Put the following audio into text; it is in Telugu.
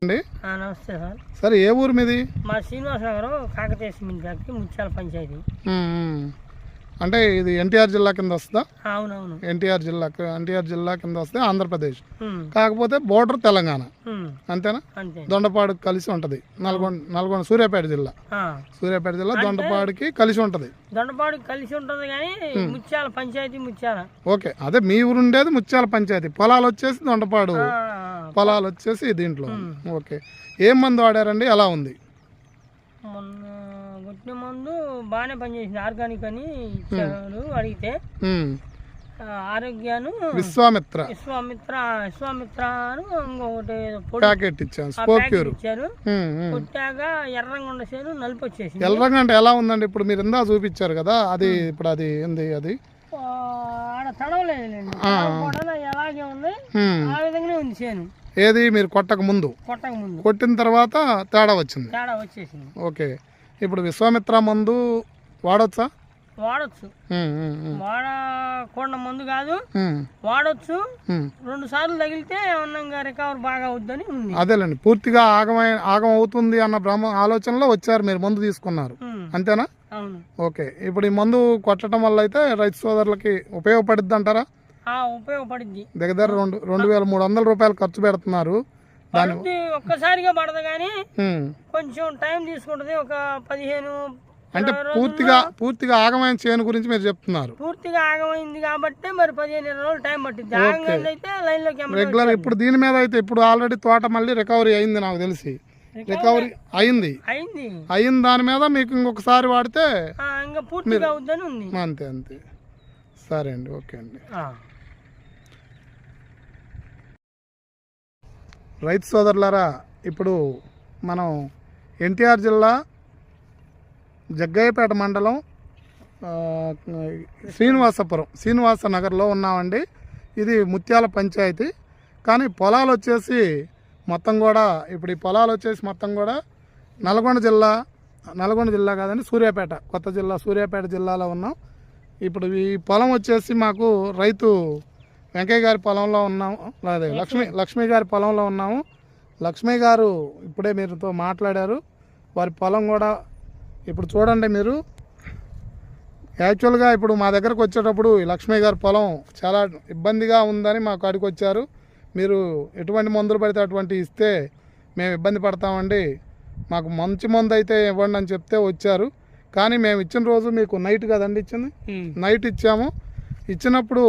అండి. నమస్తే సార్. సరే, ఏ ఊరు మీది? మా శ్రీనివాస నగరం కాకతీయ సిమెంట్ ఫ్యాక్టరీ ముత్యాల పంచాయతీ. అంటే ఇది ఎన్టీఆర్ జిల్లా కింద వస్తుందా? అవునవును, ఎన్టీఆర్ జిల్లా కింద వస్తే ఆంధ్రప్రదేశ్, కాకపోతే బోర్డర్ తెలంగాణ, అంతేనా? దొండపాడు కలిసి ఉంటది. నల్గొండ సూర్యాపేట జిల్లా దొండపాడుకి కలిసి ఉంటది. దొండపాడు కలిసి ఉంటది కానీ ముత్యాల పంచాయతీ ముత్యాల. ఓకే, అదే మీ ఊరు ఉండేది ముత్యాల పంచాయతీ. పొలాలు వచ్చేసి దొండపాడు పొలాలు వచ్చేసి దీంట్లో. ఓకే, ఏం మందు వాడారండి? ఎలా ఉంది? మొన్న కొట్టిన మందు బాగానే పనిచేసింది. ఆర్గానిక్ అని ఇచ్చారు అడిగితే. ఆరోగ్యాను విశ్వామిత్ర ఇంకొకటి ప్యాకెట్ ఇచ్చారు. కొట్టాక ఎర్రంగా ఉండసేను నలుపు వచ్చేసి. ఎర్రంగా అంటే ఎలా ఉందండి? ఇప్పుడు మీరు ఇందా చూపించారు కదా, అది ఇప్పుడు అది ఏంది? అది ఆడ తడవలేదులేండి, ఎలాగే ఉంది ఆ విధంగానే ఉంది చేను. ఏది మీరు కొట్టక ముందు కొట్టిన తర్వాత తేడా వచ్చేసింది. ఓకే, ఇప్పుడు విశ్వామిత్ర మందు వాడొచ్చా? వాడచ్చు. వాడకుండా మందు కాదు, వాడచ్చు. 2 సార్లు తగిలితే ఏమన్నా రికవర్ బాగా అవుద్దని ఉంది. అదేలేండి, పూర్తిగా ఆగం అవుతుంది అన్న ఆలోచనలో వచ్చారు, మీరు మందు తీసుకున్నారు, అంతేనా? అవును. ఓకే, ఇప్పుడు ఈ మందు కొట్టడం వల్ల అయితే రైతు సోదరులకి ఉపయోగపడుద్ది అంటారా? ఉపయోగపడింది. దగ్గర 2,300 రూపాయలు ఖర్చు పెడుతున్నారు. ఒక్కసారిగా పడదు కానీ కొంచెం టైం తీసుకుంటది. ఒక 15 అంటే పూర్తిగా ఆగమైన చేను గురించి మీరు చెప్తున్నారు. పూర్తిగా ఆగమైంది కాబట్టి మరి 15-20 రోజులు టైం పట్టింది. అయితే లైన్ లోకి రెగ్యులర్. ఇప్పుడు దీని మీద అయితే ఇప్పుడు ఆల్రెడీ తోట మళ్ళీ రికవరీ అయింది, నాకు తెలిసి రికవరీ అయింది. దాని మీద మీకు ఇంకొకసారి వాడితే ఇంకా పూర్తిగా అవుద్దని ఉంది. అంతే. సరే అండి, ఓకే అండి. రైతు సోదరులారా, ఇప్పుడు మనం ఎన్టీఆర్ జిల్లా జగ్గయ్యపేట మండలం శ్రీనివాస నగర్లో ఉన్నామండి. ఇది ముత్యాల పంచాయతీ. కానీ పొలాలు వచ్చేసి మొత్తం కూడా ఇప్పుడు ఈ పొలాలు వచ్చేసి మొత్తం కూడా నల్గొండ జిల్లా కాదండి, కొత్త జిల్లా సూర్యాపేట జిల్లాలో ఉన్నాం. ఇప్పుడు ఈ పొలం వచ్చేసి మాకు రైతు వెంకయ్య గారి పొలంలో ఉన్నాము, అదే లక్ష్మీ గారి పొలంలో ఉన్నాము. లక్ష్మీ గారు ఇప్పుడే మీరుతో మాట్లాడారు. వారి పొలం కూడా ఇప్పుడు చూడండి మీరు. యాక్చువల్గా ఇప్పుడు మా దగ్గరకు వచ్చేటప్పుడు ఈ లక్ష్మీ గారి పొలం చాలా ఇబ్బందిగా ఉందని మా కాడికి వచ్చారు. మీరు ఎటువంటి మందులు పడితే అటువంటి ఇస్తే మేము ఇబ్బంది పడతామండి, మాకు మంచి మందు అయితే ఇవ్వండి అని చెప్తే వచ్చారు. కానీ మేము ఇచ్చిన రోజు మీకు నైట్ కదండి ఇచ్చింది, నైట్ ఇచ్చాము. ఇచ్చినప్పుడు